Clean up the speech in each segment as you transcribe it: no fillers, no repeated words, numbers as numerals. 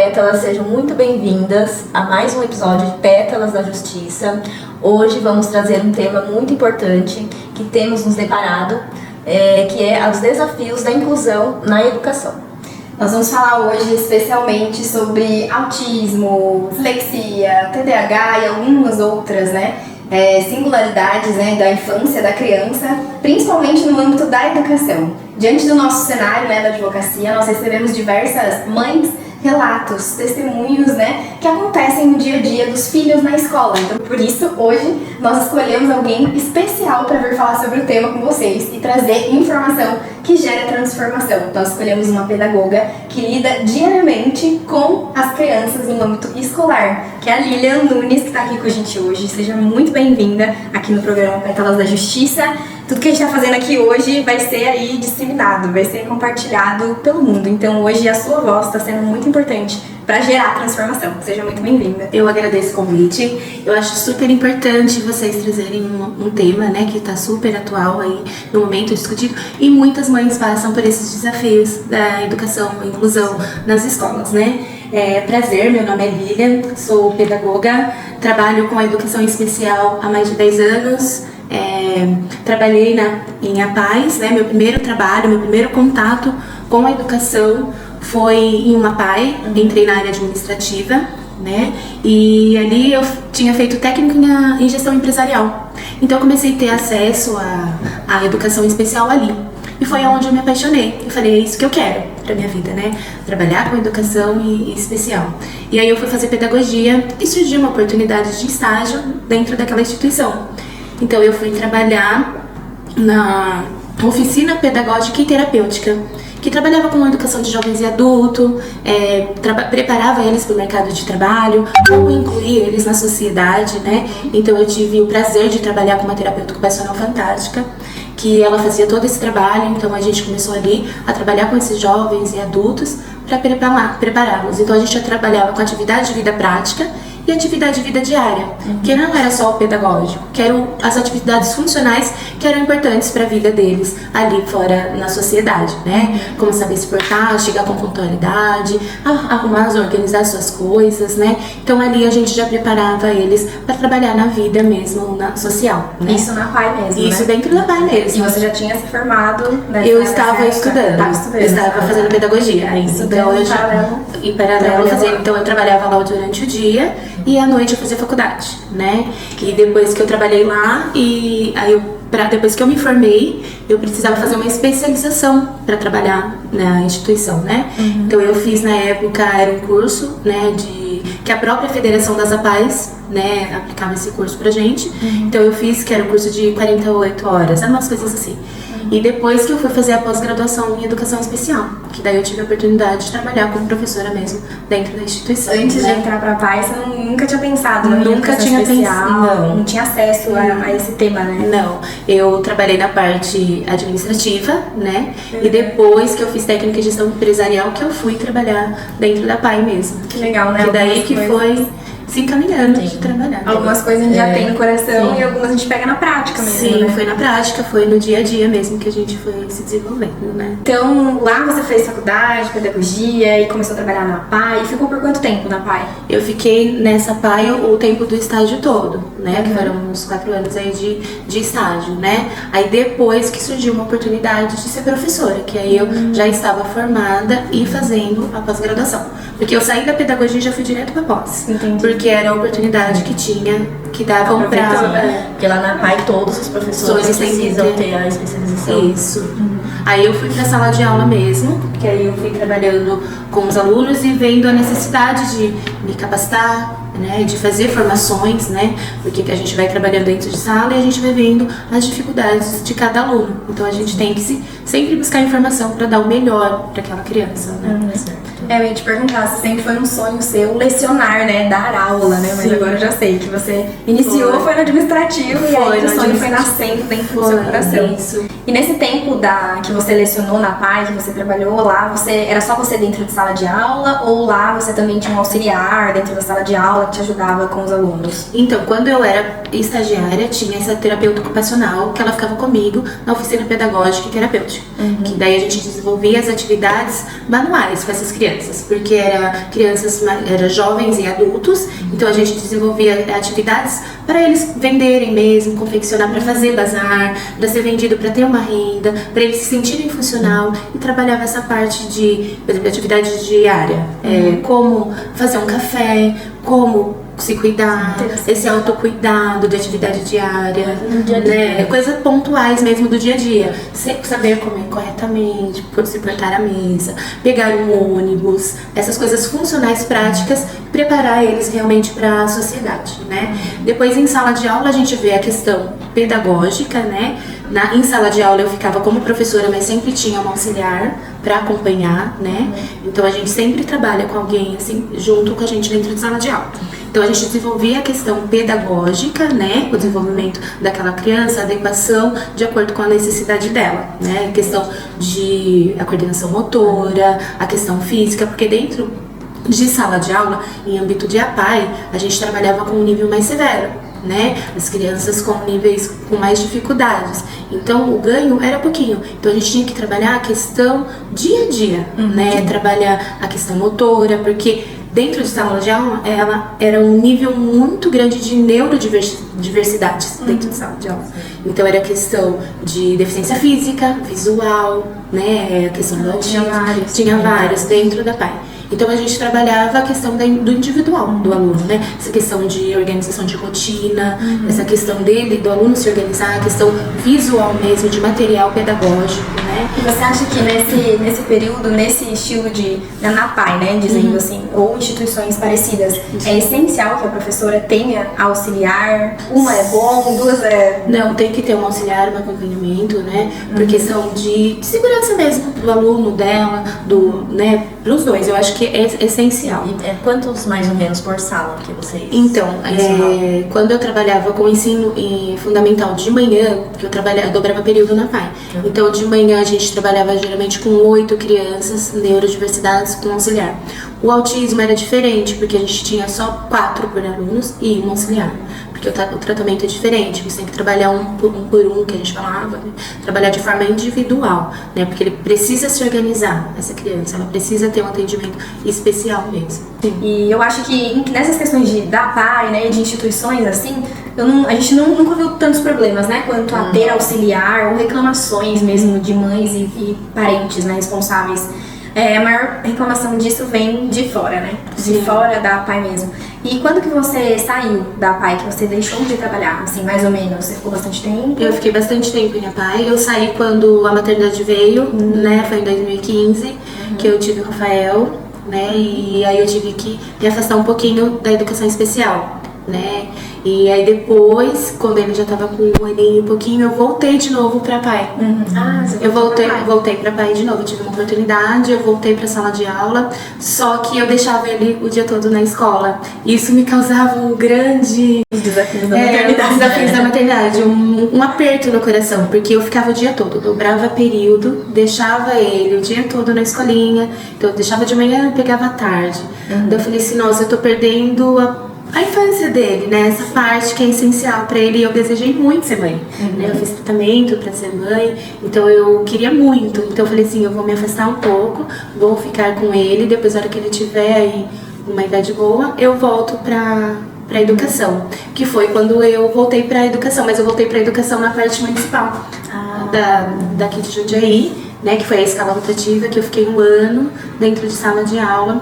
Pétalas, sejam muito bem-vindas a mais um episódio de Pétalas da Justiça. Hoje vamos trazer um tema muito importante que temos nos deparado, que é os desafios da inclusão na educação. Nós vamos falar hoje especialmente sobre autismo, dislexia, TDAH e algumas outras, singularidades, da infância, da criança, principalmente no âmbito da educação. Diante do nosso cenário, da advocacia, nós recebemos diversas mães, relatos, testemunhos, que acontecem no dia a dia dos filhos na escola. Então, por isso, hoje, nós escolhemos alguém especial para vir falar sobre o tema com vocês e trazer informação que gera transformação. Nós escolhemos uma pedagoga que lida diariamente com as crianças no âmbito escolar, que é a Lilian Nunes, que está aqui com a gente hoje. Seja muito bem-vinda aqui no programa Pétalas da Justiça. Tudo que a gente está fazendo aqui hoje vai ser aí disseminado, vai ser compartilhado pelo mundo. Então hoje a sua voz está sendo muito importante para gerar transformação. Seja muito bem-vinda. Eu agradeço o convite. Eu acho super importante vocês trazerem um tema, que está super atual aí no momento discutido. E muitas mães passam por esses desafios da educação, inclusão nas escolas, Prazer, meu nome é Lilian, sou pedagoga, trabalho com a educação especial há mais de 10 anos. Trabalhei em APAES, meu primeiro trabalho, meu primeiro contato com a educação foi em uma APAE, entrei na área administrativa, e ali eu tinha feito técnico em gestão empresarial. Então eu comecei a ter acesso à educação especial ali. E foi onde eu me apaixonei. Eu falei, é isso que eu quero pra minha vida, Trabalhar com educação e especial. E aí eu fui fazer pedagogia e surgiu uma oportunidade de estágio dentro daquela instituição. Então eu fui trabalhar na oficina pedagógica e terapêutica, que trabalhava com a educação de jovens e adultos, preparava eles para o mercado de trabalho, como incluir eles na sociedade, Então eu tive o prazer de trabalhar com uma terapeuta ocupacional fantástica, que ela fazia todo esse trabalho. Então a gente começou ali a trabalhar com esses jovens e adultos para prepará-los. Então a gente já trabalhava com atividade de vida prática e atividade de vida diária, que não era só o pedagógico, que eram as atividades funcionais que eram importantes para a vida deles ali fora na sociedade, Como saber se portar, chegar com pontualidade, arrumar, organizar suas coisas, Então ali a gente já preparava eles para trabalhar na vida mesmo, na social, Isso na PAI mesmo, Isso dentro da PAI mesmo. E você já tinha se formado? Eu estava estudando, eu estava fazendo pedagogia ainda. Então em paralelo então eu trabalhava lá durante o dia e à noite eu fazia faculdade, E depois que eu trabalhei lá, depois que eu me formei, eu precisava fazer uma especialização para trabalhar na instituição, Então eu fiz na época, era um curso, que a própria Federação das APAES, aplicava esse curso pra gente. Então eu fiz, que era um curso de 48 horas, eram umas coisas assim. E depois que eu fui fazer a pós-graduação em educação especial, que daí eu tive a oportunidade de trabalhar como professora mesmo dentro da instituição. Antes de entrar pra PAI, você nunca tinha pensado em Nunca tinha pensado. Não tinha acesso a esse tema, Não, eu trabalhei na parte administrativa, E depois que eu fiz técnica em gestão empresarial, que eu fui trabalhar dentro da PAI mesmo. Que legal, Que daí que foi se encaminhando de trabalhar. Algumas coisas a gente já tem no coração e algumas a gente pega na prática mesmo. Sim, foi na prática, foi no dia a dia mesmo que a gente foi se desenvolvendo, Então, lá você fez faculdade, pedagogia e começou a trabalhar na PAI. E ficou por quanto tempo na PAI? Eu fiquei nessa PAI o tempo do estágio todo, Que foram uns 4 anos aí de estágio, Aí depois que surgiu uma oportunidade de ser professora, que aí eu já estava formada e fazendo a pós-graduação. Porque eu saí da pedagogia e já fui direto para pós. Entendi. Porque era a oportunidade que davam pra... Porque lá na PAI todos os professores precisam ter a especialização. Isso. Aí eu fui pra sala de aula mesmo, que aí eu fui trabalhando com os alunos e vendo a necessidade de me capacitar, de fazer formações, porque a gente vai trabalhando dentro de sala e a gente vai vendo as dificuldades de cada aluno. Então a gente tem que sempre buscar informação para dar o melhor para aquela criança, Eu ia te perguntar se sempre foi um sonho seu lecionar, dar aula, Mas Sim. agora eu já sei que você iniciou, foi no administrativo e aí o sonho foi nascendo dentro do seu coração. Isso. E nesse tempo que você lecionou na PAI, que você trabalhou lá, era só você dentro de sala de aula ou lá você também tinha um auxiliar dentro da sala de aula que te ajudava com os alunos? Então, quando eu era estagiária, tinha essa terapeuta ocupacional que ela ficava comigo na oficina pedagógica e terapêutica. Que daí a gente desenvolvia as atividades manuais com essas crianças. crianças, porque era jovens e adultos, então a gente desenvolvia atividades para eles venderem mesmo, confeccionar para fazer bazar, para ser vendido para ter uma renda, para eles se sentirem funcional, e trabalhava essa parte de, por exemplo, atividade diária, como fazer um café, como se cuidar, esse autocuidado de atividade diária, né? Coisas pontuais mesmo do dia a dia. Saber comer corretamente, se portar à mesa, pegar um ônibus, essas coisas funcionais práticas, preparar eles realmente para a sociedade, né? Depois, em sala de aula, a gente vê a questão pedagógica, né? Em sala de aula eu ficava como professora, mas sempre tinha uma auxiliar para acompanhar, né? Então a gente sempre trabalha com alguém assim junto com a gente dentro de sala de aula. Então a gente desenvolvia a questão pedagógica, né? O desenvolvimento daquela criança, a adequação de acordo com a necessidade dela, né? A questão de a coordenação motora, a questão física, porque dentro de sala de aula, em âmbito de APAE, a gente trabalhava com um nível mais severo, né? As crianças com níveis com mais dificuldades. Então o ganho era pouquinho. Então a gente tinha que trabalhar a questão dia a dia, né? Trabalhar a questão motora, porque dentro de sala de aula ela era um nível muito grande de neurodiversidades dentro de sala de aula. Então era a questão de deficiência física, visual, né? A questão do autismo. Tinha vários dentro da PAI. Então a gente trabalhava a questão do individual do aluno, né? Essa questão de organização de rotina, essa questão do aluno se organizar, a questão visual mesmo, de material pedagógico, né? E você acha que nesse período, nesse estilo da NAPAI, né, dizendo assim, ou instituições parecidas, é essencial que a professora tenha auxiliar? Uma é bom, duas é... Não, tem que ter um auxiliar, um acompanhamento, né? Por questão de segurança mesmo do aluno, dela, né? Para os dois, eu acho que é essencial. E quantos mais ou menos por sala que vocês... Então, quando eu trabalhava com ensino fundamental de manhã, que eu dobrava período na PAI. Então, de manhã a gente trabalhava geralmente com 8 crianças, neurodiversidades com auxiliar. O autismo era diferente, porque a gente tinha só 4 por alunos e um auxiliar. Porque o tratamento é diferente, você tem que trabalhar um por um, que a gente falava, né? Trabalhar de forma individual, né? Porque ele precisa se organizar, essa criança, ela precisa ter um atendimento especial mesmo. Sim. E eu acho que nessas questões da PAI, né, de instituições assim, a gente nunca viu tantos problemas, né, quanto a ter auxiliar ou reclamações mesmo de mães e parentes, né, responsáveis. A maior reclamação disso vem de fora, né? De fora da PAI mesmo. E quando que você saiu da PAI, que você deixou de trabalhar, assim, mais ou menos? Você ficou bastante tempo? Eu fiquei bastante tempo em PAI. Eu saí quando a maternidade veio, né? Foi em 2015 que eu tive o Rafael, né? E aí eu tive que me afastar um pouquinho da educação especial, né? E aí depois, quando ele já tava com um aninho e um pouquinho, eu voltei de novo pra PAI. Eu voltei pra PAI de novo, eu tive uma oportunidade, eu voltei pra sala de aula, só que eu deixava ele o dia todo na escola. Isso me causava um grande... Os desafios da maternidade. Os desafios da maternidade, um aperto no coração, porque eu ficava o dia todo, dobrava período, deixava ele o dia todo na escolinha, então eu deixava de manhã e pegava à tarde. Então eu falei assim, nossa, eu tô perdendo a infância dele, né? Essa parte que é essencial pra ele, e eu desejei muito ser mãe. Né? Eu fiz tratamento pra ser mãe, então eu queria muito. Então eu falei assim, eu vou me afastar um pouco, vou ficar com ele, depois na hora que ele tiver aí uma idade boa, eu volto pra educação. Que foi quando eu voltei pra educação, mas eu voltei pra educação na parte municipal daqui de Jundiaí, né? Que foi a escala rotativa, que eu fiquei 1 ano dentro de sala de aula,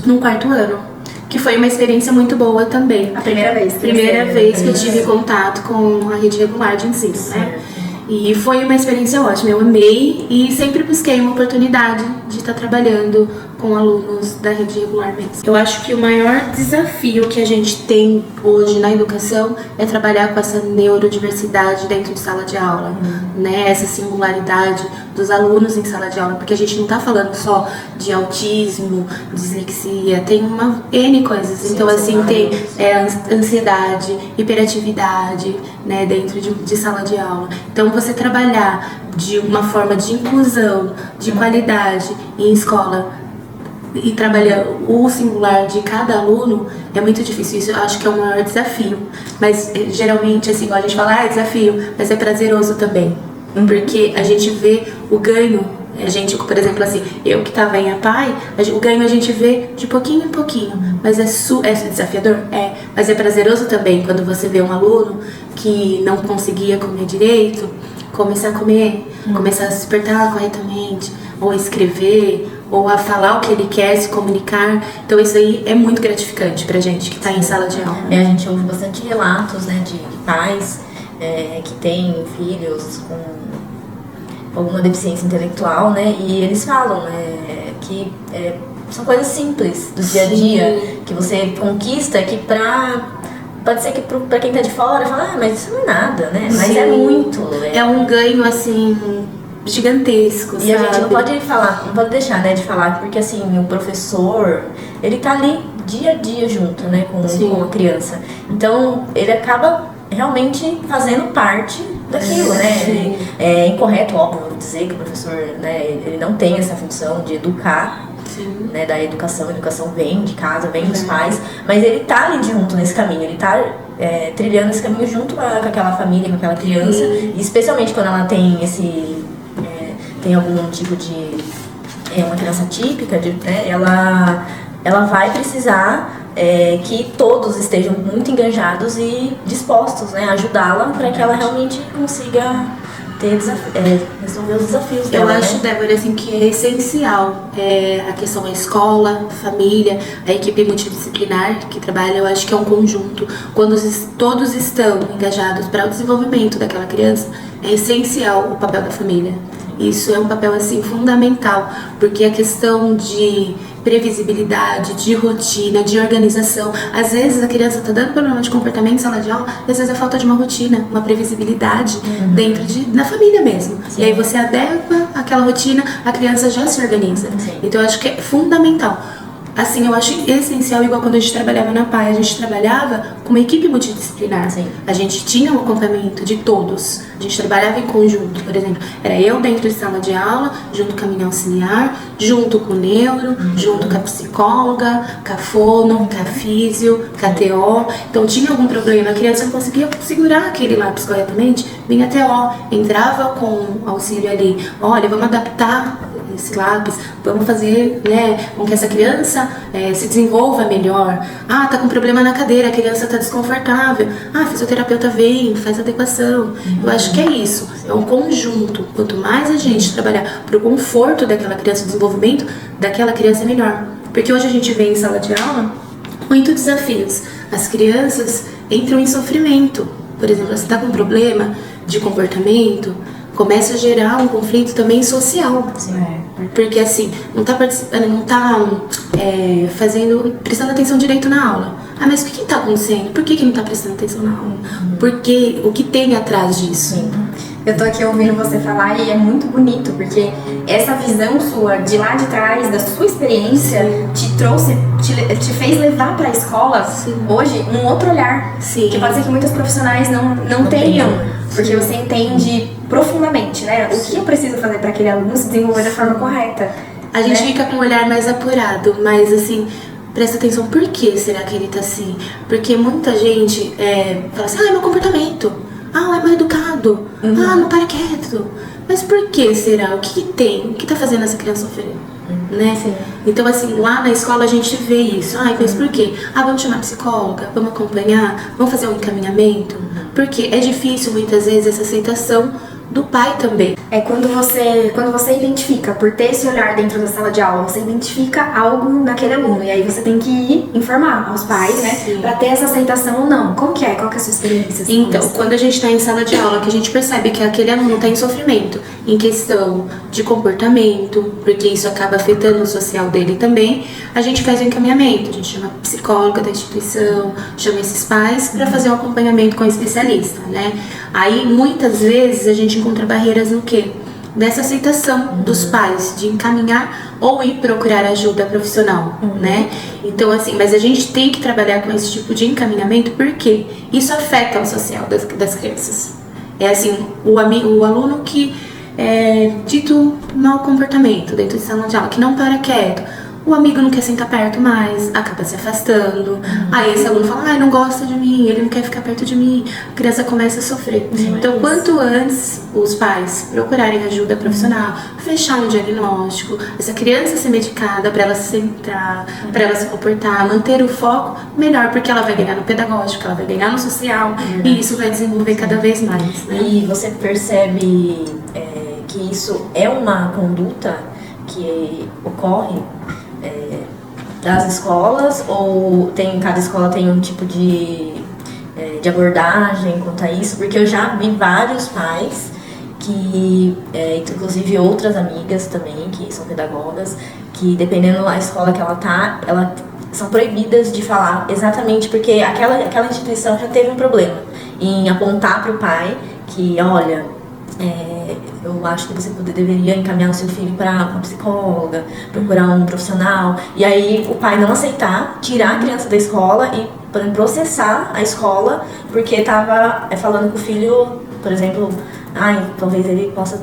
no 4º ano. Que foi uma experiência muito boa também. A primeira vez. Primeira vez que eu tive contato com a rede regular de ensino, né? E foi uma experiência ótima, eu amei e sempre busquei uma oportunidade de estar trabalhando com alunos da rede regular mesmo. Eu acho que o maior desafio que a gente tem hoje na educação é trabalhar com essa neurodiversidade dentro de sala de aula, né? Essa singularidade dos alunos em sala de aula, porque a gente não está falando só de autismo, dislexia, tem uma N coisas. Então, assim, tem ansiedade, hiperatividade, né, dentro de sala de aula. Então, você trabalhar de uma forma de inclusão, de qualidade em escola, e trabalhar o singular de cada aluno é muito difícil. Isso eu acho que é o maior desafio. Mas geralmente, assim, igual a gente fala, é desafio, mas é prazeroso também. Porque a gente vê o ganho A gente, por exemplo, assim, eu que tava em APAE, o ganho a gente vê de pouquinho em pouquinho, mas é desafiador? É, mas é prazeroso também quando você vê um aluno que não conseguia comer direito, começar a comer, começar a se despertar corretamente, ou a escrever, ou a falar o que ele quer, se comunicar. Então isso aí é muito gratificante pra gente que tá em sala de aula. A gente ouve bastante relatos, né, de pais que têm filhos com alguma deficiência intelectual, né, e eles falam que são coisas simples do dia a dia, que você conquista, que pode ser que pra quem tá de fora fala, mas isso não é nada, né, mas é muito. É um ganho, assim, gigantesco, e sabe? a gente não pode falar, não pode deixar, né, de falar, porque assim, o professor, ele tá ali dia a dia junto, né, com a criança. Então, ele acaba realmente fazendo parte daquilo, né? É incorreto, óbvio, dizer que o professor, né, ele não tem essa função de educar, né, da educação. A educação vem de casa, vem dos pais, mas ele tá ali junto nesse caminho, ele tá trilhando esse caminho junto com aquela família, com aquela criança, e especialmente quando ela tem tem algum tipo de uma criança típica, né, ela vai precisar que todos estejam muito engajados e dispostos, né, a ajudá-la para que ela realmente consiga resolver os desafios dela. Eu acho, né? Débora, assim, que é essencial a questão da escola, família, a equipe multidisciplinar que trabalha. Eu acho que é um conjunto. Quando todos estão engajados para o desenvolvimento daquela criança, é essencial o papel da família. Isso é um papel, assim, fundamental, porque a questão de previsibilidade, de rotina, de organização. Às vezes a criança está dando problema de comportamento em sala de aula, às vezes é falta de uma rotina, uma previsibilidade dentro da família mesmo. Sim. E aí você adequa aquela rotina, a criança já se organiza. Sim. Então eu acho que é fundamental. Assim, eu acho essencial, igual quando a gente trabalhava na PAI, a gente trabalhava com uma equipe multidisciplinar. Sim. A gente tinha um acompanhamento de todos. A gente trabalhava em conjunto, por exemplo. Era eu dentro de sala de aula, junto com a minha auxiliar, junto com o neuro, junto com a psicóloga, com a fono, com a físio, com a TO. Então tinha algum problema, a criança não conseguia segurar aquele lápis corretamente, vinha a TO, entrava com auxílio ali. Olha, vamos adaptar esse lápis, vamos fazer, né, com que essa criança se desenvolva melhor. Ah, tá com problema na cadeira, a criança tá desconfortável. Ah, fisioterapeuta vem, faz adequação. Eu acho que é isso, é um conjunto. Quanto mais a gente trabalhar pro conforto daquela criança, o desenvolvimento daquela criança é melhor. Porque hoje a gente vê em sala de aula muitos desafios. As crianças entram em sofrimento. Por exemplo, você tá com um problema de comportamento, começa a gerar um conflito também social. Sim. Porque assim, não tá participando, não tá prestando atenção direito na aula. Ah, mas o que tá acontecendo? Por que não tá prestando atenção na aula? Porque o que tem atrás disso? Sim. Eu tô aqui ouvindo você falar e é muito bonito, porque essa visão sua de lá de trás, da sua experiência, te fez levar pra escola hoje um outro olhar. Sim. Que pode ser que muitos profissionais não tenham. Porque você entende profundamente, né? O que eu preciso fazer para aquele aluno se desenvolver da forma correta. A gente fica com um olhar mais apurado, mas assim, presta atenção, por que será que ele tá assim? Porque muita gente fala assim, é meu comportamento, é mal educado, não para quieto. Mas por que será? O que tem? O que tá fazendo essa criança sofrer? Né? Sim. Então assim, lá na escola a gente vê isso. Mas por quê? Vamos chamar a psicóloga, vamos acompanhar, vamos fazer um encaminhamento. Porque é difícil muitas vezes essa aceitação do pai também. Quando você identifica, por ter esse olhar dentro da sala de aula, você identifica algo naquele aluno. E aí você tem que ir informar aos pais, né? Pra ter essa aceitação ou não. Qual que é a sua experiência? Então, quando a gente tá em sala de aula, que a gente percebe que aquele aluno tá em sofrimento, em questão de comportamento, porque isso acaba afetando o social dele também, a gente faz o encaminhamento. A gente chama a psicóloga da instituição, chama esses pais pra fazer um acompanhamento com o especialista, né? Aí, muitas vezes, a gente encontra barreiras no quê? Dessa aceitação dos pais, de encaminhar ou ir procurar ajuda profissional, né? Então, assim, mas a gente tem que trabalhar com esse tipo de encaminhamento porque isso afeta o social das crianças. É assim, o aluno que dito mau comportamento dentro de sala de aula, que não para quieto, o amigo não quer sentar perto mais, acaba se afastando. Aí esse aluno fala, não gosta de mim, ele não quer ficar perto de mim. A criança começa a sofrer. Então, quanto antes os pais procurarem ajuda profissional, fechar um diagnóstico, essa criança ser medicada para ela se centrar, para ela se comportar, manter o foco, melhor, porque ela vai ganhar no pedagógico, ela vai ganhar no social, e isso vai desenvolver cada vez mais. Né? E você percebe que isso é uma conduta que ocorre das escolas, ou cada escola tem um tipo de abordagem quanto a isso? Porque eu já vi vários pais que, inclusive outras amigas também, que são pedagogas, que dependendo da escola que ela tá, são proibidas de falar exatamente porque aquela instituição já teve um problema em apontar para o pai que, olha, eu acho que você deveria encaminhar o seu filho para uma psicóloga, procurar um profissional, e aí o pai não aceitar, tirar a criança da escola e processar a escola porque estava falando com o filho, por exemplo, talvez ele possa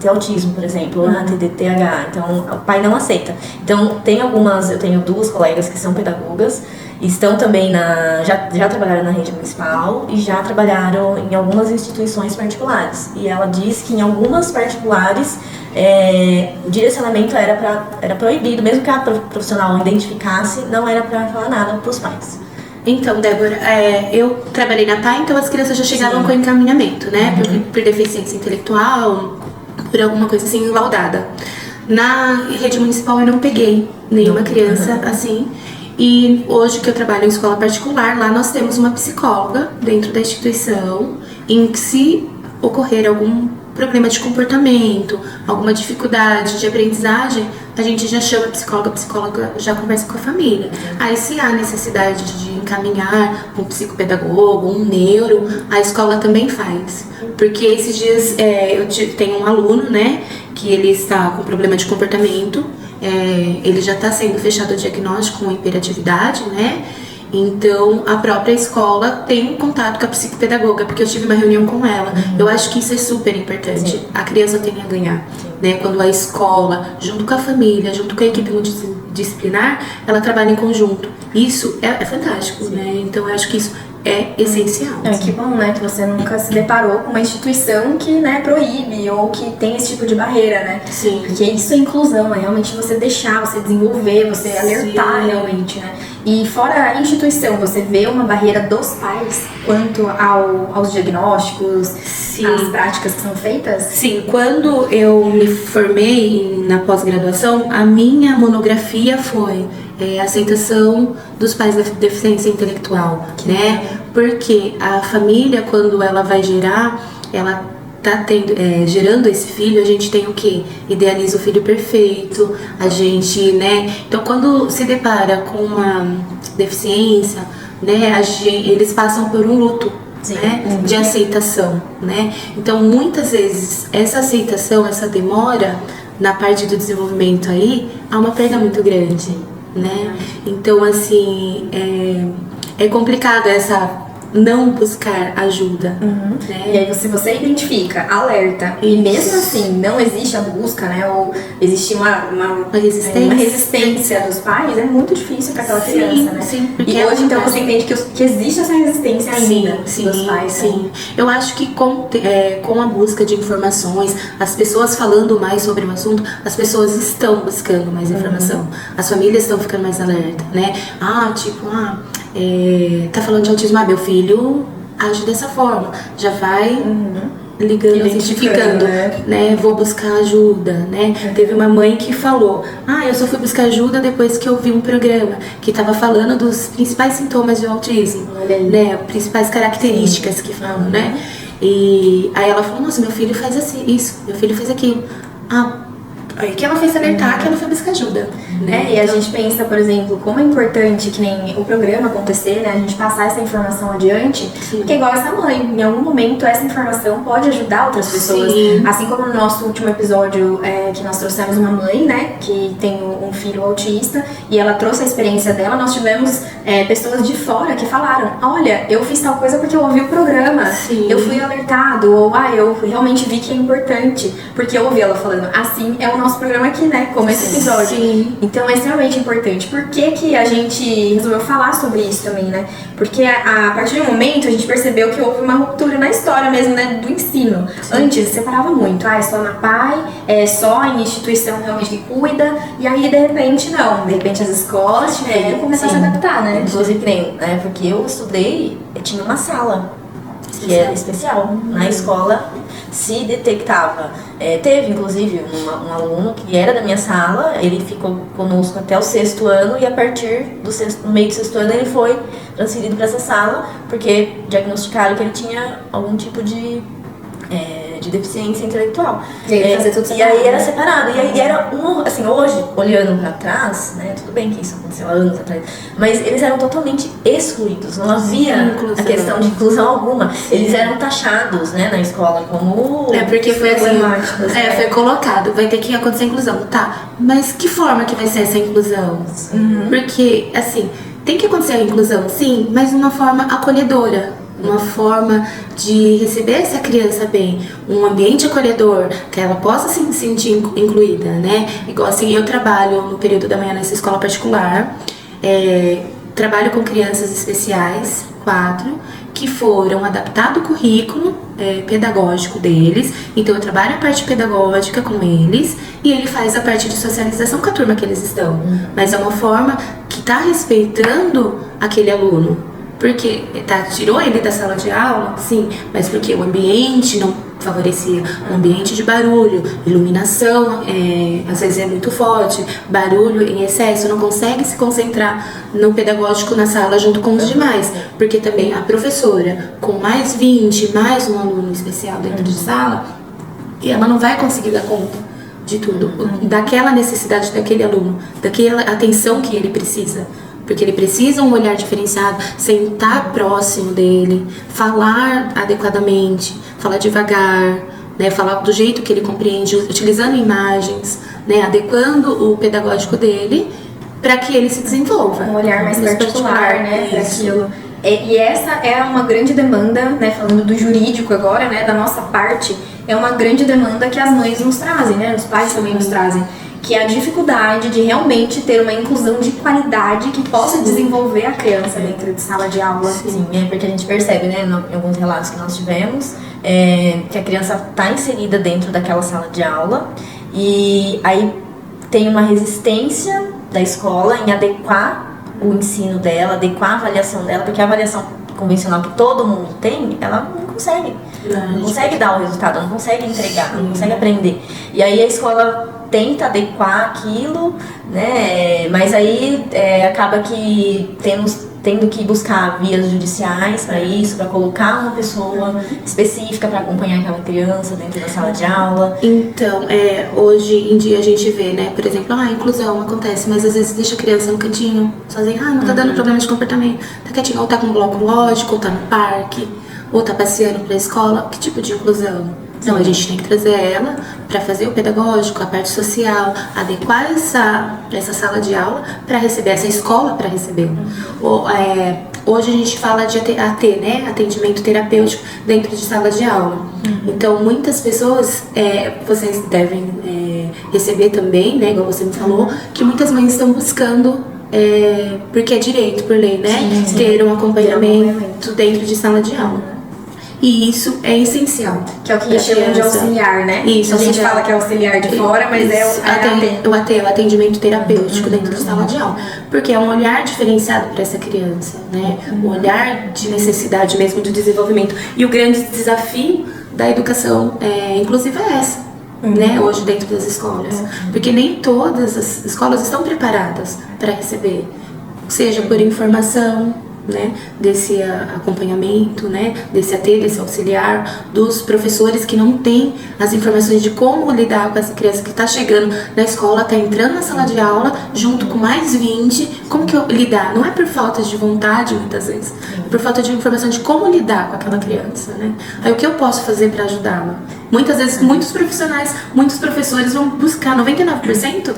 ter autismo, por exemplo, ou TDAH, então o pai não aceita. Então eu tenho 2 colegas que são pedagogas, estão também já trabalharam na rede municipal e já trabalharam em algumas instituições particulares. E ela diz que em algumas particulares o direcionamento era proibido, mesmo que a profissional identificasse, não era para falar nada para os pais. Então, Débora, eu trabalhei na PAI, então as crianças já chegavam com encaminhamento, né? Por deficiência intelectual, por alguma coisa assim, laudada. Na rede municipal eu não peguei nenhuma criança assim. E hoje que eu trabalho em escola particular, lá nós temos uma psicóloga dentro da instituição, em que se ocorrer algum problema de comportamento, alguma dificuldade de aprendizagem, a gente já chama a psicóloga já conversa com a família. Aí se há necessidade de encaminhar um psicopedagogo, um neuro, a escola também faz. Porque esses dias eu tenho um aluno, né, que ele está com problema de comportamento, ele já está sendo fechado o diagnóstico com hiperatividade, né? Então, a própria escola tem um contato com a psicopedagoga, porque eu tive uma reunião com ela. Eu acho que isso é super importante. Sim. A criança tem a ganhar, né? Quando a escola, junto com a família, junto com a equipe multidisciplinar, ela trabalha em conjunto. Isso é fantástico, né? Então, eu acho que isso é essencial. Que bom, né? Que você nunca se deparou com uma instituição que, né, proíbe ou que tem esse tipo de barreira, né? Sim. Porque isso é inclusão, é realmente você deixar, você desenvolver, você alertar realmente, né? E fora a instituição, você vê uma barreira dos pais quanto aos diagnósticos, Sim. às práticas que são feitas? Sim, quando eu me formei na pós-graduação, a minha monografia foi aceitação dos pais da deficiência intelectual, né? Porque a família, quando ela vai gerar, ela tá gerando esse filho, a gente tem o quê? Idealiza o filho perfeito, a gente, né? Então, quando se depara com uma deficiência, né, eles passam por um luto, né, de aceitação, né? Então, muitas vezes, essa aceitação, essa demora na parte do desenvolvimento aí, há uma perda muito grande, né? Então, assim, é complicado essa não buscar ajuda. Né? E aí você identifica, alerta, e mesmo assim não existe a busca, né? Ou existe uma resistência dos pais, é muito difícil para aquela criança, né? Sim, e hoje então você entende que existe essa resistência ainda dos pais. Sim, né? Eu acho que com a busca de informações, as pessoas falando mais sobre o assunto, as pessoas estão buscando mais informação. As famílias estão ficando mais alerta, né? Tá falando de autismo, meu filho age dessa forma, já vai ligando, identificando, né? Vou buscar ajuda, né? Teve uma mãe que falou, eu só fui buscar ajuda depois que eu vi um programa que estava falando dos principais sintomas de autismo, né? Principais características que falam, né? E aí ela falou, nossa, meu filho faz assim, isso, meu filho faz aquilo. Aí que ela fez alertar que ela foi buscar ajuda, né? E a gente pensa, por exemplo, como é importante que nem o programa acontecer, né? A gente passar essa informação adiante, porque igual essa mãe, em algum momento essa informação pode ajudar outras pessoas. Sim. Assim como no nosso último episódio, que nós trouxemos uma mãe, né? Que tem um filho autista e ela trouxe a experiência dela, nós tivemos pessoas de fora que falaram, olha, eu fiz tal coisa porque eu ouvi o programa, eu fui alertado, ou eu realmente vi que é importante, porque eu ouvi ela falando, assim é o nosso programa aqui, né? Como esse episódio. Sim. Então é extremamente importante. Por que a gente resolveu falar sobre isso também, né? Porque a partir de um momento a gente percebeu que houve uma ruptura na história mesmo, né? Do ensino. Sim. Antes separava muito. É só na PAI, é só em instituição realmente que cuida. E aí, de repente, não. De repente as escolas tiveram que começar a se adaptar, né? Inclusive, nem, né? Porque eu estudei, eu tinha uma sala que era especial. Na escola se detectava. Teve, inclusive, um aluno que era da minha sala, ele ficou conosco até o 6º ano e a partir no meio do 6º ano ele foi transferido para essa sala porque diagnosticaram que ele tinha algum tipo de deficiência intelectual. E aí era separado. E aí era assim, hoje, olhando pra trás, né, tudo bem que isso aconteceu há anos atrás, mas eles eram totalmente excluídos. Não havia a questão de inclusão alguma. Eles eram taxados, né, na escola como... porque foi assim, foi colocado, vai ter que acontecer a inclusão. Tá, mas que forma que vai ser essa inclusão? Porque, assim, tem que acontecer a inclusão, sim, mas de uma forma acolhedora. Uma forma de receber essa criança bem, um ambiente acolhedor, que ela possa se sentir incluída, né? Igual assim, eu trabalho no período da manhã nessa escola particular, trabalho com crianças especiais, 4, que foram adaptado o currículo pedagógico deles, então eu trabalho a parte pedagógica com eles e ele faz a parte de socialização com a turma que eles estão, mas é uma forma que está respeitando aquele aluno. Porque tirou ele da sala de aula, sim, mas porque o ambiente não favorecia, um ambiente de barulho, iluminação, às vezes é muito forte, barulho em excesso, não consegue se concentrar no pedagógico na sala junto com os demais, porque também a professora, com mais 20, mais um aluno especial dentro de sala, e ela não vai conseguir dar conta de tudo, daquela necessidade daquele aluno, daquela atenção que ele precisa. Porque ele precisa um olhar diferenciado, sentar próximo dele, falar adequadamente, falar devagar, né, falar do jeito que ele compreende, utilizando imagens, né, adequando o pedagógico dele para que ele se desenvolva. Um olhar mais particular, né, para aquilo. E essa é uma grande demanda, né, falando do jurídico agora, né, da nossa parte, é uma grande demanda que as mães nos trazem, né, os pais também nos trazem. Que é a dificuldade de realmente ter uma inclusão de qualidade que possa desenvolver a criança dentro de sala de aula. Sim, porque a gente percebe, né, em alguns relatos que nós tivemos, que a criança está inserida dentro daquela sala de aula e aí tem uma resistência da escola em adequar o ensino dela, adequar a avaliação dela, porque a avaliação convencional que todo mundo tem, ela não consegue. Não consegue dar o resultado, não consegue entregar, não consegue aprender. E aí a escola tenta adequar aquilo, né? Mas aí acaba que tendo que buscar vias judiciais para isso, para colocar uma pessoa específica para acompanhar aquela criança dentro da sala de aula. Então, hoje em dia a gente vê, né? Por exemplo, a inclusão acontece, mas às vezes deixa a criança no cantinho, sozinha, não tá dando problema de comportamento, tá quietinho, ou tá com um bloco lógico, ou tá no parque, ou tá passeando pra escola. Que tipo de inclusão? Não, a gente tem que trazer ela para fazer o pedagógico, a parte social, adequar essa sala de aula para receber, essa escola para receber. Hoje a gente fala de AT, né? Atendimento terapêutico dentro de sala de aula. Então, muitas pessoas, vocês devem receber também, né? Igual você me falou, que muitas mães estão buscando, porque é direito por lei, né? Sim. Ter um acompanhamento dentro de sala de aula. E isso é essencial. Que é o que chamam de auxiliar, né? Isso, a gente fala que é auxiliar de fora, mas o AT, o atendimento terapêutico dentro da sala de aula. Porque é um olhar diferenciado para essa criança, né? Um olhar de necessidade mesmo de desenvolvimento. E o grande desafio da educação inclusiva é essa, né? Hoje dentro das escolas. Porque nem todas as escolas estão preparadas para receber, seja por informação, né, desse acompanhamento, né, desse AT, desse auxiliar, dos professores que não têm as informações de como lidar com essa criança que está chegando na escola, está entrando na sala de aula, junto com mais 20, como que eu lidar? Não é por falta de vontade, muitas vezes, é por falta de informação de como lidar com aquela criança, né? Aí o que eu posso fazer para ajudá-la? Muitas vezes, muitos profissionais, muitos professores vão buscar 99%,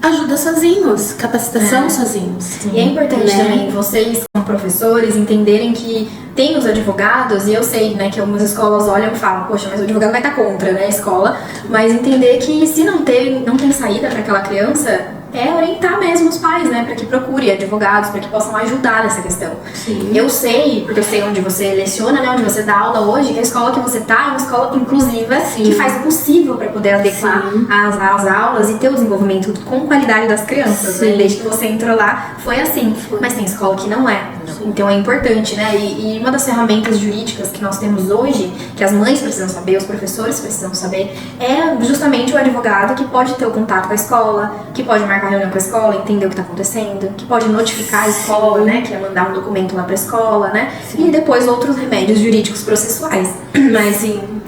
ajuda sozinhos, capacitação sozinhos. E é importante também vocês, como professores, entenderem que tem os advogados, e eu sei, né, que algumas escolas olham e falam, poxa, mas o advogado vai estar contra, né, a escola, mas entender que se não tem saída para aquela criança, é orientar mesmo os pais, né, para que procure advogados, para que possam ajudar nessa questão. Sim. Eu sei, porque eu sei onde você leciona, né, onde você dá aula hoje, que a escola que você tá é uma escola inclusiva, que faz o possível para poder adequar as aulas e ter o desenvolvimento com qualidade das crianças, né? Desde que você entrou lá, foi assim. Mas tem escola que não é. Então é importante, né, e uma das ferramentas jurídicas que nós temos hoje, que as mães precisam saber, os professores precisam saber, é justamente o advogado que pode ter o contato com a escola, que pode marcar reunião com a escola, entender o que está acontecendo, que pode notificar a escola, né, que é mandar um documento lá para a escola, né, e depois outros remédios jurídicos processuais. Mas,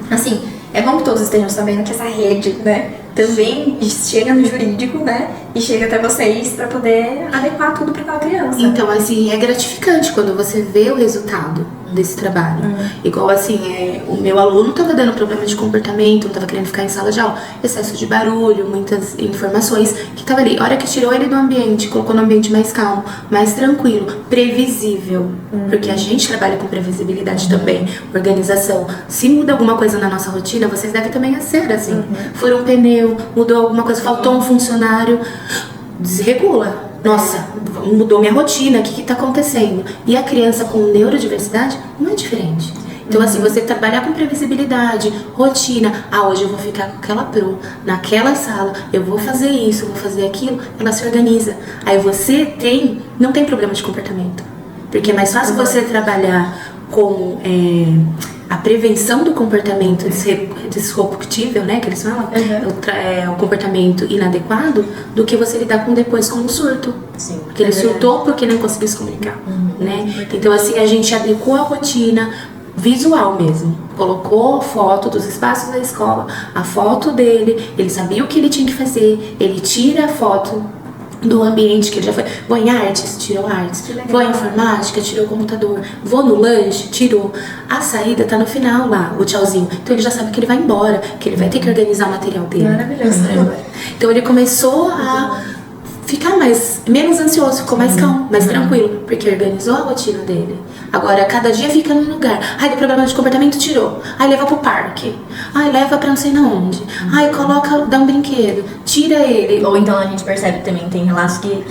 assim, é bom que todos estejam sabendo que essa rede, né, também chega no jurídico, né, e chega até vocês para poder adequar tudo para aquela criança. Então, assim, é gratificante quando você vê o resultado desse trabalho. Igual, assim, o meu aluno tava dando problema de comportamento, não tava querendo ficar em sala de aula, excesso de barulho, muitas informações, que tava ali. A hora que tirou ele do ambiente, colocou no ambiente mais calmo, mais tranquilo, previsível, porque a gente trabalha com previsibilidade também, organização. Se muda alguma coisa na nossa rotina, vocês devem também ser assim. Furou um pneu, mudou alguma coisa, faltou um funcionário, desregula. Nossa, mudou minha rotina, o que tá acontecendo? E a criança com neurodiversidade não é diferente. Então, assim, você trabalhar com previsibilidade, rotina. Hoje eu vou ficar com aquela pro, naquela sala, eu vou fazer isso, vou fazer aquilo. Ela se organiza. Aí você não tem problema de comportamento. Porque é mais fácil você trabalhar com a prevenção do comportamento disruptível, né, que eles falam, o comportamento inadequado, do que você lidar com depois com um surto. Sim, porque ele surtou porque não conseguiu se comunicar, né? Então, assim, a gente adequou a rotina visual mesmo. Colocou foto dos espaços da escola, a foto dele, ele sabia o que ele tinha que fazer, ele tira a foto do ambiente que ele já foi. Vou em artes, tirou artes. Vou em informática, tirou o computador. Vou no lanche, tirou. A saída tá no final lá, o tchauzinho. Então ele já sabe que ele vai embora, que ele vai ter que organizar o material dele. Maravilhoso. Então ele começou a ficar menos ansioso, ficou mais calmo, mais tranquilo, porque organizou a rotina dele. Agora, cada dia fica num lugar. Deu problema de comportamento, tirou. Leva pro parque. Leva pra não sei na onde. Dá um brinquedo. Tira ele. Ou então a gente percebe que também tem relatos que,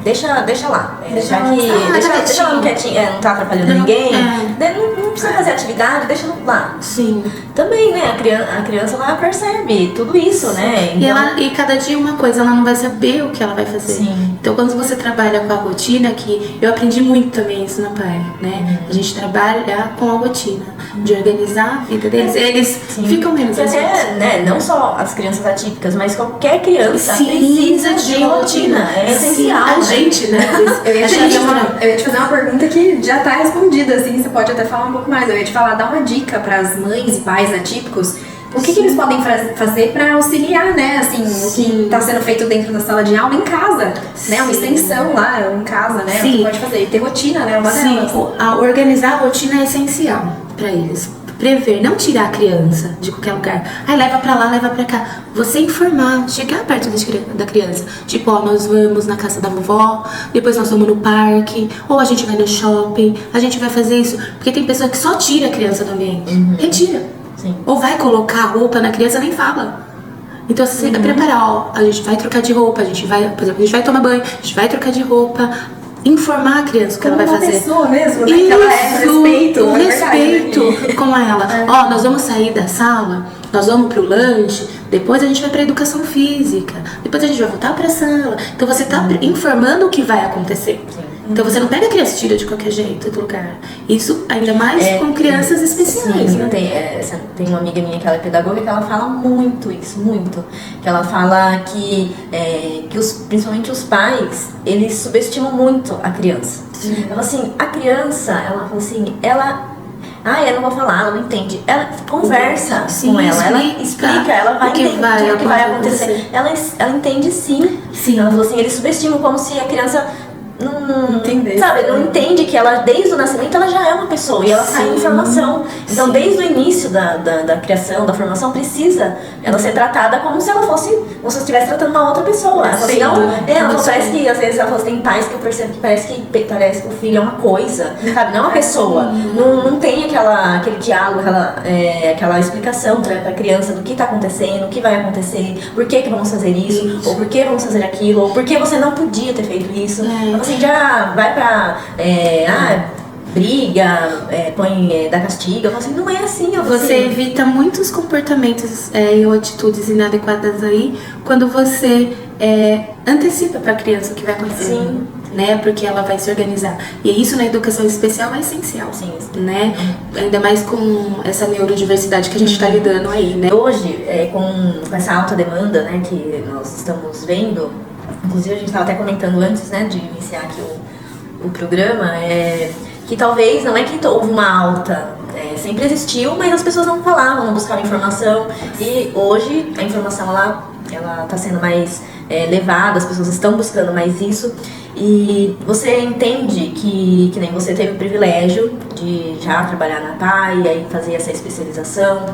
deixa lá. Deixa lá no quietinho, não tá atrapalhando ninguém. Não precisa fazer atividade, deixa lá. Sim. Também, né, a criança lá percebe tudo isso, né? Então... E cada dia uma coisa, ela não vai saber o que ela vai fazer. Sim. Então, quando você trabalha com a rotina, que eu aprendi muito também isso na PAE, né? A gente trabalha com a rotina, de organizar a vida deles. Eles ficam menos ansiosos. Né, não só as crianças atípicas, mas qualquer criança precisa de rotina. É essencial. A gente, né? Eu ia te fazer uma pergunta que já tá respondida, assim, você pode até falar um pouco mais. Eu ia te falar, dá uma dica para as mães e pais atípicos. O que eles podem fazer para auxiliar, né, assim, o que está sendo feito dentro da sala de aula em casa, né, uma extensão lá em casa, né, o que pode fazer, ter rotina, né, uma delas. Organizar a rotina é essencial para eles. Prever, não tirar a criança de qualquer lugar. Leva pra lá, leva pra cá. Você informar, chegar perto da criança. Tipo, nós vamos na casa da vovó, depois nós vamos no parque, ou a gente vai no shopping, a gente vai fazer isso. Porque tem pessoa que só tira a criança do ambiente. Retira. Sim. Ou vai colocar roupa na criança, nem fala. Então você tem que preparar, a gente vai trocar de roupa, por exemplo, a gente vai tomar banho, a gente vai trocar de roupa. Informar a criança o que ela vai fazer. Pessoa mesmo, né? Isso, respeito com ela. Nós vamos sair da sala, nós vamos pro lanche, depois a gente vai pra educação física, depois a gente vai voltar pra sala. Então você tá informando o que vai acontecer. Então você não pega a criança e tira de qualquer jeito do lugar. Isso ainda mais com crianças especiais, né? Tem uma amiga minha que ela é pedagoga que ela fala muito isso, muito. Que ela fala que principalmente os pais, eles subestimam muito a criança. Ela assim, a criança, ela fala assim, eu não vou falar, ela não entende. Ela conversa com ela, ela explica, ela vai entender o que vai acontecer. Ela entende sim. Ela falou assim, eles subestimam como se a criança Entender. Sabe, não entende que ela, desde o nascimento, ela já é uma pessoa e ela sai em informação. Então, desde o início da criação, da formação, precisa ela ser tratada como se ela fosse, como se estivesse tratando uma outra pessoa. Ela fala assim, não, parece que, às vezes, ela fala assim, tem pais que eu percebo que parece que o filho é uma coisa, sabe, não é uma pessoa. Não tem aquele diálogo, aquela explicação pra criança do que tá acontecendo, o que vai acontecer, por que vamos fazer isso, ou por que vamos fazer aquilo, ou por que você não podia ter feito isso. Assim, já vai pra briga, dá castigo. Eu falo assim, não é assim. Você evita muitos comportamentos ou atitudes inadequadas aí quando você antecipa pra criança o que vai acontecer. Sim. Né? Porque ela vai se organizar. E isso na educação especial é essencial. Sim. Né? Ainda mais com essa neurodiversidade que a gente está lidando aí, né? Hoje, com essa alta demanda, né, que nós estamos vendo, inclusive a gente estava até comentando antes, né, de iniciar aqui o programa, que talvez não é que houve uma alta, sempre existiu, mas as pessoas não falavam, não buscavam informação. E hoje a informação ela está sendo mais levada, as pessoas estão buscando mais isso. E você entende que nem você teve o privilégio de já trabalhar na PAI e aí fazer essa especialização.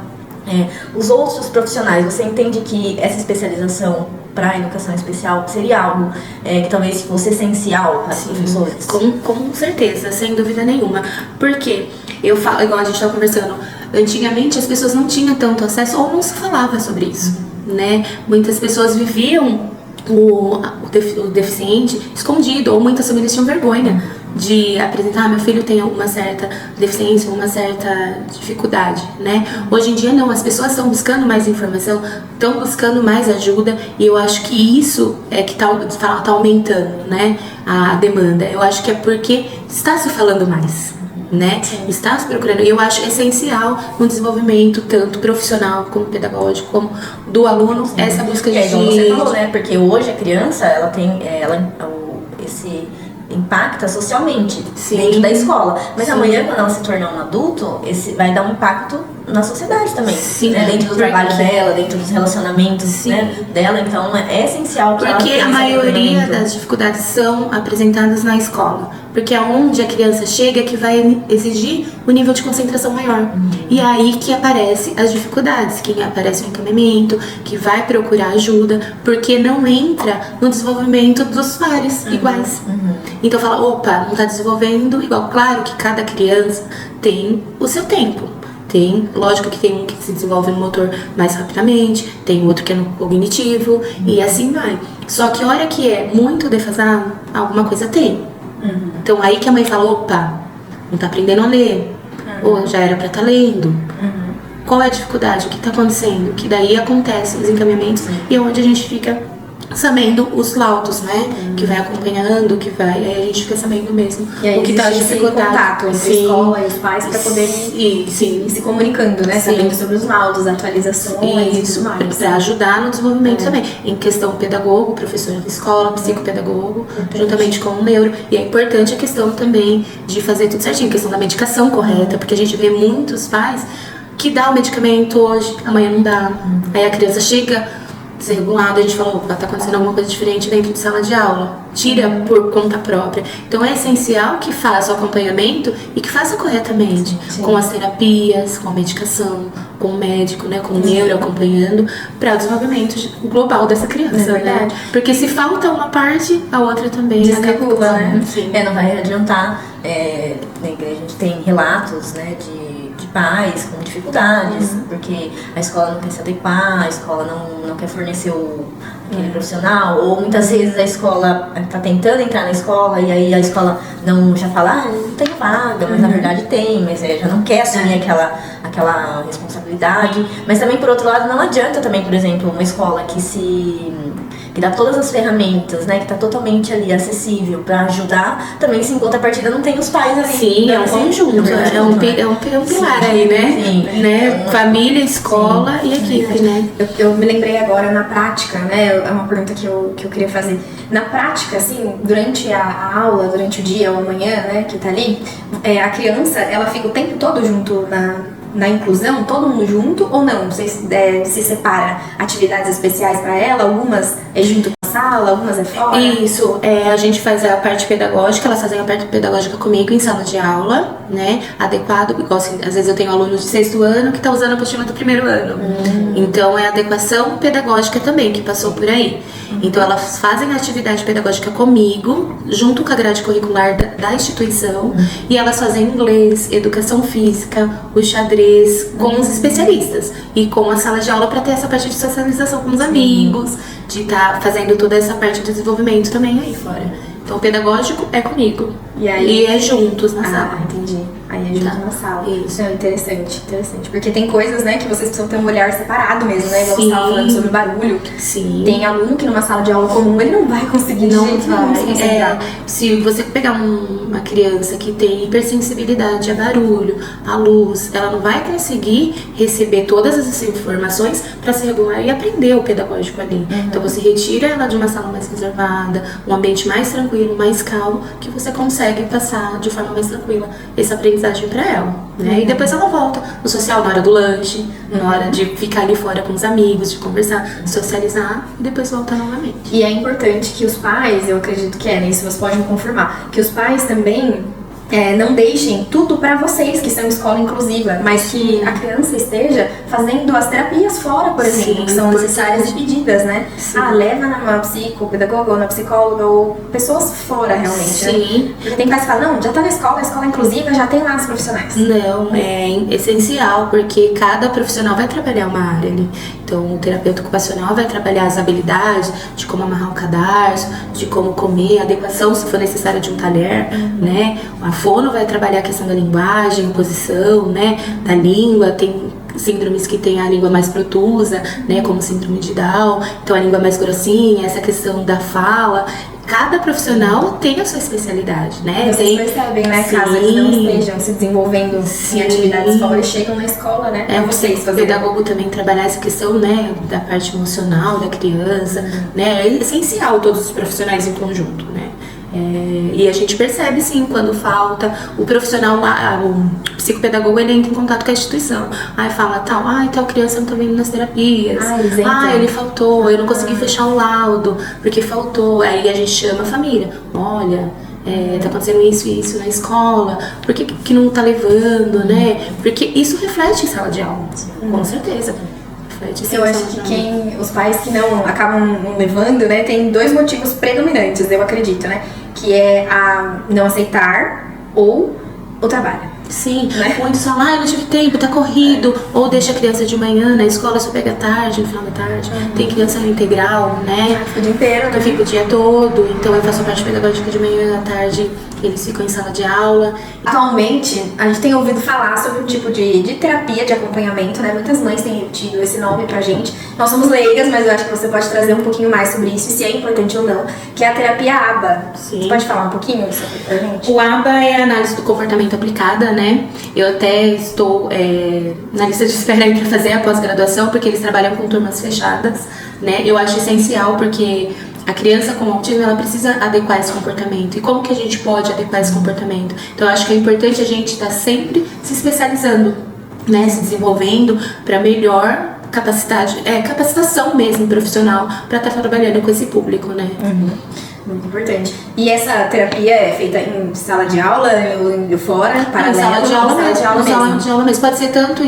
Os outros profissionais, você entende que essa especialização para a educação especial seria algo que talvez fosse essencial para as professores? Com certeza, sem dúvida nenhuma. Porque eu falo, igual a gente estava conversando, antigamente as pessoas não tinham tanto acesso ou não se falava sobre isso, né? Muitas pessoas viviam o deficiente escondido, ou muitas famílias tinham vergonha de apresentar, meu filho tem uma certa deficiência, uma certa dificuldade, né? Hoje em dia não, as pessoas estão buscando mais informação, estão buscando mais ajuda, e eu acho que isso é que tá aumentando, né, a demanda. Eu acho que é porque está se falando mais, né? Está se procurando. E eu acho essencial no desenvolvimento tanto profissional como pedagógico, como do aluno, essa busca de... Como você falou, né? Porque hoje a criança, ela tem esse impacta socialmente dentro da escola. Mas amanhã, quando ela se tornar um adulto, vai dar um impacto na sociedade também. Né? Dentro do trabalho dela, dentro dos relacionamentos, né, dela. Então é essencial que ela tenha Porque a maioria das dificuldades são apresentadas na escola. Porque aonde a criança chega é que vai exigir um nível de concentração maior. E é aí que aparecem as dificuldades, que aparece o encaminhamento, que vai procurar ajuda, porque não entra no desenvolvimento dos pares iguais. Então fala, opa, não está desenvolvendo igual. Claro que cada criança tem o seu tempo. Lógico que tem um que se desenvolve no motor mais rapidamente, tem outro que é no cognitivo, e assim vai. Só que a hora que é muito defasado, alguma coisa tem. Então aí que a mãe fala, opa, não tá aprendendo a ler, ou já era pra estar lendo. Qual é a dificuldade? O que tá acontecendo? Que daí acontece os encaminhamentos e é onde a gente fica sabendo os laudos, né? Que vai acompanhando, aí a gente fica sabendo mesmo o que tá dificultado. Contato entre a escola e os pais para poderem ir se comunicando, né? Sabendo sobre os laudos, atualizações e tudo mais. Para ajudar no desenvolvimento também. Em questão pedagogo, professor de escola, psicopedagogo, juntamente com o neuro. E é importante a questão também de fazer tudo certinho, a questão da medicação correta, porque a gente vê muitos pais que dá o medicamento hoje, amanhã não dá. Aí a criança chega desregulado, a gente fala, opa, tá acontecendo alguma coisa diferente dentro de sala de aula. Tira por conta própria. Então é essencial que faça o acompanhamento e que faça corretamente. Com as terapias, com a medicação, com o médico, né, com o neuro acompanhando para o desenvolvimento global dessa criança, né? Porque se falta uma parte, a outra também desregula, né? Não vai adiantar. Na igreja a gente tem relatos, né, de pais com dificuldades, porque a escola não quer se adequar, a escola não quer fornecer aquele profissional, ou muitas vezes a escola está tentando entrar na escola e aí a escola já fala, não tem vaga, mas na verdade tem, mas já não quer assumir aquela responsabilidade. Mas também, por outro lado, não adianta também, por exemplo, uma escola que dá todas as ferramentas, né, que está totalmente ali acessível para ajudar, também se em contrapartida não tem os pais ali. Sim, é um conjunto, é um pilar aí, né? Família, escola e equipe, né? Eu me lembrei agora na prática, né, é uma pergunta que eu queria fazer. Na prática, assim, durante a aula, durante o dia ou amanhã, né, que tá ali, a criança, ela fica o tempo todo junto na inclusão, todo mundo junto ou não? Não sei se separa atividades especiais para ela, algumas junto com a sala, algumas é fora? Isso, a gente faz a parte pedagógica, elas fazem a parte pedagógica comigo em sala de aula, né? Adequado, igual assim, às vezes eu tenho alunos de 6º ano que tá usando a apostila do 1º ano. Então é adequação pedagógica também, que passou por aí. Então elas fazem a atividade pedagógica comigo, junto com a grade curricular da instituição, e elas fazem inglês, educação física, o xadrez, com os especialistas e com a sala de aula para ter essa parte de socialização com os amigos, de estar fazendo toda essa parte de desenvolvimento também aí fora. Então o pedagógico é comigo. E é juntos na sala. Entendi. Aí é junto na sala. Isso. É interessante. Porque tem coisas, né, que vocês precisam ter um olhar separado mesmo, né? Igual você estava falando sobre o barulho. Sim. Tem aluno que numa sala de aula comum ele não vai conseguir se concentrar. Se você pegar uma criança que tem hipersensibilidade a barulho, a luz, ela não vai conseguir receber todas essas informações para se regular e aprender o pedagógico ali. Então você retira ela de uma sala mais reservada, um ambiente mais tranquilo, mais calmo, que você consegue passar de forma mais tranquila essa aprendizagem para ela, né? E depois ela volta no social, na hora do lanche, na hora de ficar ali fora com os amigos, de conversar, socializar, e depois volta novamente. E é importante que os pais, eu acredito que né? Isso vocês podem confirmar, que os pais também não deixem tudo para vocês que são escola inclusiva, mas que a criança esteja fazendo as terapias fora, por exemplo, que são necessárias e pedidas, né? Leva na psicopedagoga ou na psicóloga ou pessoas fora realmente, né? Porque tem pais que falam, não, já tá na escola, a escola inclusiva já tem lá os profissionais. Não, é essencial, porque cada profissional vai trabalhar uma área ali. Então o terapeuta ocupacional vai trabalhar as habilidades de como amarrar o cadarço, de como comer, a adequação se for necessária de um talher, né? A fono vai trabalhar a questão da linguagem, posição, né, da língua. Tem síndromes que tem a língua mais protusa, né, como síndrome de Down, então a língua mais grossinha, essa questão da fala. Cada profissional tem a sua especialidade, né? Vocês percebem, né, caso eles não estejam se desenvolvendo em atividades fora, eles chegam na escola, né? Vocês fazem. O pedagogo também trabalhar essa questão, né, da parte emocional da criança, né? É essencial todos os profissionais em conjunto, né? E a gente percebe sim quando falta o profissional, o psicopedagogo, ele entra em contato com a instituição, aí fala tal criança não tá vindo nas terapias, ele faltou, eu não consegui fechar o laudo porque faltou, aí a gente chama a família, olha, tá acontecendo isso e isso na escola, por que não tá levando, né? Porque isso reflete em sala de aula, com certeza. Eu acho que os pais que não acabam não levando, né, tem 2 motivos predominantes, eu acredito, né? Que é a não aceitar ou o trabalho. Sim, né? Muitos falam, não tive tempo, tá corrido. Ou deixa a criança de manhã na escola, só pega tarde, no final da tarde. Tem criança no integral, né? Fica o dia inteiro, né? Fica o dia todo. Então eu faço a parte pedagógica de manhã, à tarde eles ficam em sala de aula. Atualmente, a gente tem ouvido falar sobre um tipo de terapia de acompanhamento, né? Muitas mães têm tido esse nome pra gente. Nós somos leigas, mas eu acho que você pode trazer um pouquinho mais sobre isso, e se é importante ou não, que é a terapia ABA. Sim. Você pode falar um pouquinho sobre pra gente? O ABA é a análise do comportamento aplicada, né? Eu até estou na lista de espera aí para fazer a pós-graduação, porque eles trabalham com turmas fechadas, né? Eu acho essencial, porque a criança com autismo, ela precisa adequar esse comportamento. E como que a gente pode adequar esse comportamento? Então, eu acho que é importante a gente estar sempre se especializando, né? Se desenvolvendo para melhor capacitação mesmo profissional, para estar trabalhando com esse público, né? Muito importante. E essa terapia é feita em sala de aula ou fora? Em sala de aula mesmo. Pode ser tanto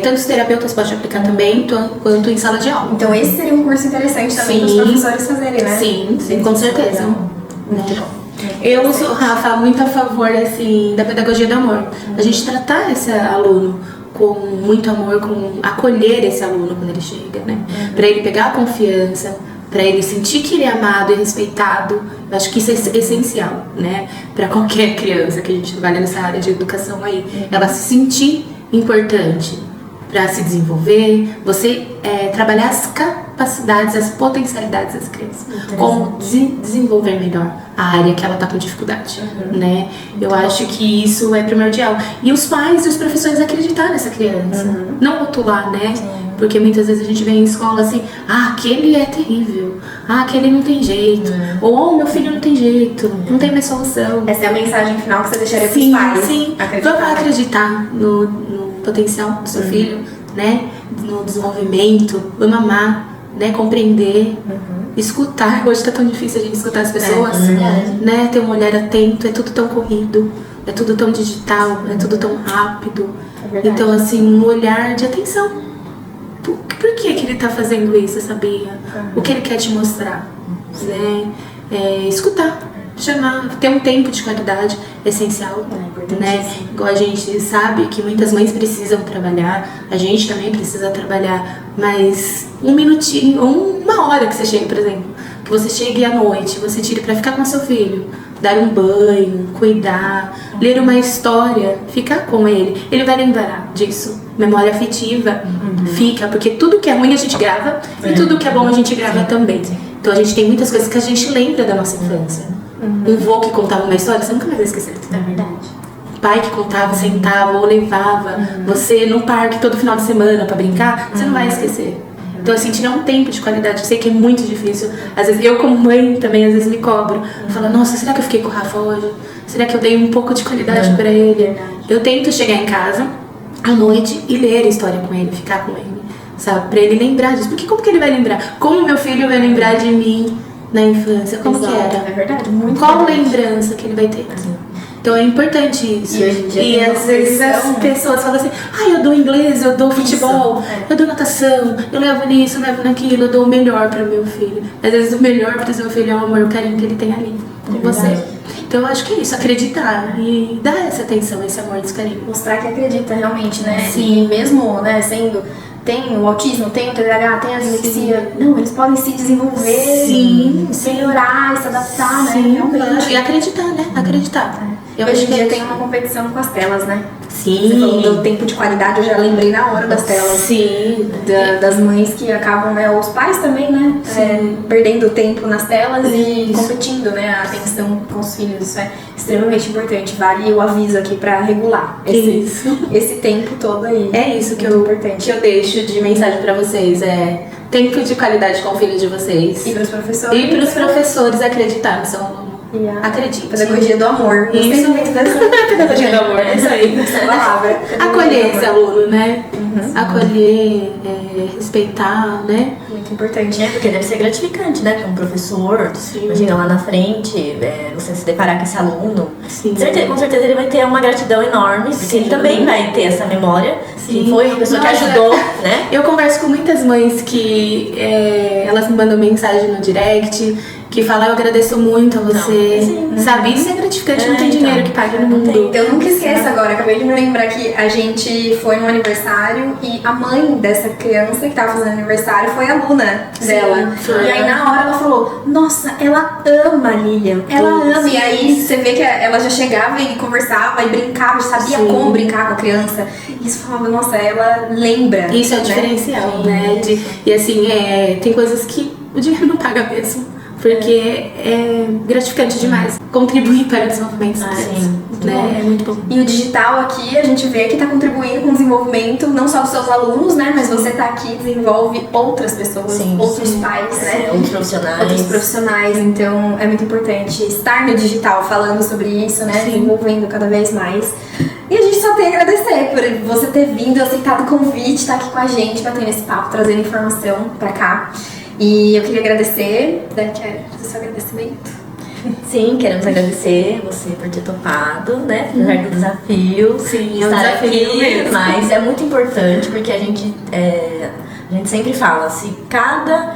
tantos terapeutas podem aplicar também, quanto em sala de aula. Então esse seria um curso interessante também para os professores fazerem, né? Sim, com certeza. Muito bom. Eu sou, Rafa, muito a favor assim, da pedagogia do amor. A gente tratar esse aluno com muito amor, com acolher esse aluno quando ele chega, né? Para ele pegar a confiança, para ele sentir que ele é amado e respeitado. Eu acho que isso é essencial, né? Para qualquer criança que a gente trabalha nessa área de educação aí. Ela se sentir importante para se desenvolver, você trabalhar as capacidades, as potencialidades das crianças. Como desenvolver melhor a área que ela está com dificuldade, né? Eu acho que isso é primordial. E os pais e os professores acreditar nessa criança. Não rotular, né? Porque muitas vezes a gente vem em escola assim, aquele é terrível, aquele não tem jeito, ou meu filho não tem jeito, não tem mais solução. Essa é a mensagem final que você deixaria para os pais? Sim, vamos acreditar no potencial do seu filho, né? No desenvolvimento, vamos amar, né? Compreender, escutar. Hoje tá tão difícil a gente escutar as pessoas, né? Ter um olhar atento, é tudo tão corrido, é tudo tão digital, é tudo tão rápido. Então, assim, um olhar de atenção. Por que ele tá fazendo isso, sabia? O que ele quer te mostrar, né? Escutar, chamar, ter um tempo de qualidade essencial, né? Igual a gente sabe que muitas mães precisam trabalhar, a gente também precisa trabalhar, mas um minutinho, ou uma hora que você chegue, por exemplo, que você chegue à noite, você tire pra ficar com seu filho, dar um banho, cuidar, ler uma história, ficar com ele, ele vai lembrar disso. Memória afetiva fica, porque tudo que é ruim a gente grava e tudo que é bom a gente grava também. Então a gente tem muitas coisas que a gente lembra da nossa infância. Um vô que contava uma história, você nunca mais vai esquecer. É verdade. Pai que contava, sentava ou levava você no parque todo final de semana pra brincar, você não vai esquecer. Então, assim, tirar um tempo de qualidade, eu sei que é muito difícil. Às vezes, eu como mãe também, às vezes me cobro. Falo, nossa, será que eu fiquei com o Rafa hoje? Será que eu dei um pouco de qualidade pra ele? Eu tento chegar em casa à noite e ler a história com ele, ficar com ele, sabe? Pra ele lembrar disso. Porque como que ele vai lembrar? Como meu filho vai lembrar de mim na infância? Como que era? É verdade, muito Qual verdade. lembrança que ele vai ter? Então é importante isso. E hoje em dia E tem uma às vezes as pressão. pessoas falam assim, eu dou inglês, eu dou futebol, eu dou natação, eu levo nisso, eu levo naquilo, eu dou o melhor para meu filho. Às vezes o melhor para o seu filho é o amor, o carinho que ele tem ali com você. Então eu acho que é isso, acreditar e dar essa atenção, esse amor, esse carinho. Mostrar que acredita realmente, né? Sim. E mesmo, né, tem o autismo, tem o TDAH, tem a dislexia. Não, eles podem se desenvolver, Sim, melhorar, se adaptar, né? Sim, Realmente. e acreditar, né? Acreditar. Eu Hoje acho em que dia é tem isso. uma competição com as telas, né? Sim. Você falou do tempo de qualidade, eu já lembrei na hora das telas. Sim. Das mães que acabam, né, ou os pais também, né, perdendo tempo nas telas e competindo, né, a atenção com os filhos. Isso é extremamente importante. Vale o aviso aqui pra regular esse tempo todo aí. É isso que Muito eu importante. deixo de mensagem pra vocês. É tempo de qualidade com o filho de vocês. E pros professores. E para os professores acreditar no seu aluno. Acredite. Pedagogia do amor. Gostei Isso. muito dessa Pedagogia do amor, é isso aí. essa palavra. Acolher esse aluno, né? Acolher, respeitar, né? Muito importante. Porque deve ser gratificante, né? Para um professor, imagina lá na frente, você se deparar com esse aluno. Sim. Com certeza ele vai ter uma gratidão enorme, porque ele também vai ter essa memória. Sim. Que foi uma pessoa que Nossa, ajudou, né? Eu converso com muitas mães que elas me mandam mensagem no direct, que falam, eu agradeço muito a você. Sabe? Isso é gratificante, não tem dinheiro que pague no mundo. Eu nunca esqueço agora, acabei de me lembrar que a gente foi no aniversário e a mãe dessa criança que tava fazendo aniversário foi aluna dela. foi. E aí na hora ela falou, nossa, ela ama a Lilian, ela ama. E aí você vê que ela já chegava e conversava e brincava, já sabia como brincar com a criança. E isso falava, nossa, ela lembra. Isso é o né? diferencial, né? E assim, tem coisas que o dinheiro não paga mesmo. Porque é gratificante demais contribuir para o desenvolvimento das crianças, né? É muito bom. E o digital aqui, a gente vê que está contribuindo com o desenvolvimento não só dos seus alunos, né? Mas você tá aqui e desenvolve outras pessoas, outros pais, né? Outros profissionais. Outros profissionais. Então, é muito importante estar no digital falando sobre isso, né? Desenvolvendo cada vez mais. E a gente só tem a agradecer por você ter vindo, aceitado o convite, estar aqui com a gente, batendo esse papo, trazendo informação pra cá. E eu queria agradecer, né? Quer fazer seu agradecimento? Sim, queremos agradecer você por ter topado, né? Apesar do desafio. Sim, é um estar desafio aqui, mesmo. mas é muito importante porque a gente sempre fala, se cada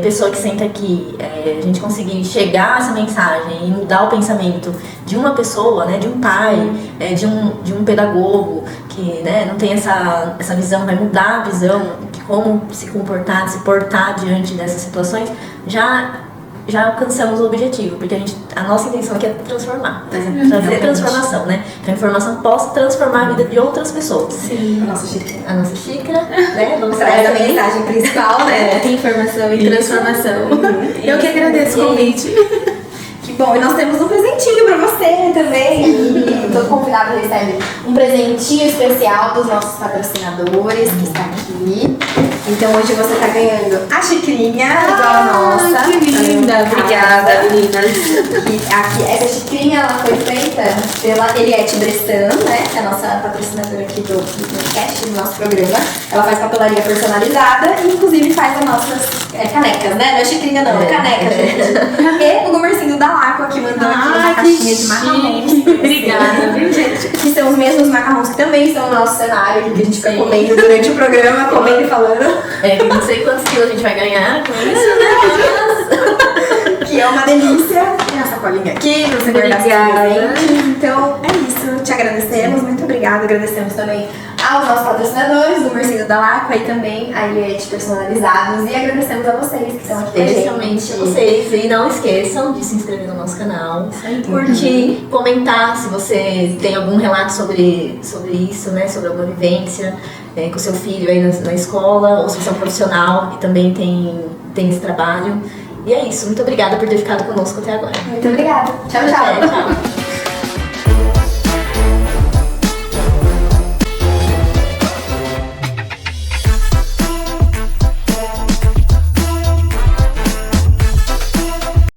pessoa que senta aqui, a gente conseguir chegar a essa mensagem e mudar o pensamento de uma pessoa, né? De um pai, de um pedagogo que, né, não tem essa visão, vai mudar a visão de como se comportar, se portar diante dessas situações, já alcançamos o objetivo, porque a nossa intenção aqui é transformar, trazer transformação, né? Que a informação possa transformar a vida de outras pessoas. Sim. A nossa xícara, né? Vamos traz a trazer mensagem principal, né? Informação e transformação. Eu que agradeço o convite. Que bom, e nós temos um presentinho pra você também. E todo convidado recebe um presentinho especial dos nossos patrocinadores, que está aqui. Então hoje você tá ganhando a xicrinha igual a nossa. Que linda, obrigada, meninas. Aqui, essa xicrinha ela foi feita pela Eliette Bressan, né? Que é a nossa patrocinadora aqui do podcast, do nosso programa. Ela faz papelaria personalizada e inclusive faz as nossas canecas, né? Não é xicrinha não, é caneca, gente. E o Gumercinho da Laco aqui mandou aqui uma caixinha de macarrões. Obrigada, viu, gente? Que são os mesmos macarrões que também estão no nosso cenário, que a gente fica comendo durante o programa, comendo e falando. Não sei quantos quilos a gente vai ganhar com isso, né? Que é uma delícia. Tem a sacolinha aqui, você guardar as Então é isso, te agradecemos, muito obrigada. Agradecemos também aos nossos patrocinadores, do Mercedes da Laco e também a Eliette Personalizados. E agradecemos a vocês que estão aqui com a gente. Especialmente a vocês. E não esqueçam de se inscrever no nosso canal, curtir, comentar se você tem algum relato sobre isso, né? Sobre alguma vivência com seu filho aí na escola, ou se você é um profissional e também tem esse trabalho. E é isso. Muito obrigada por ter ficado conosco até agora. Muito obrigada. Tchau, tchau. Tchau.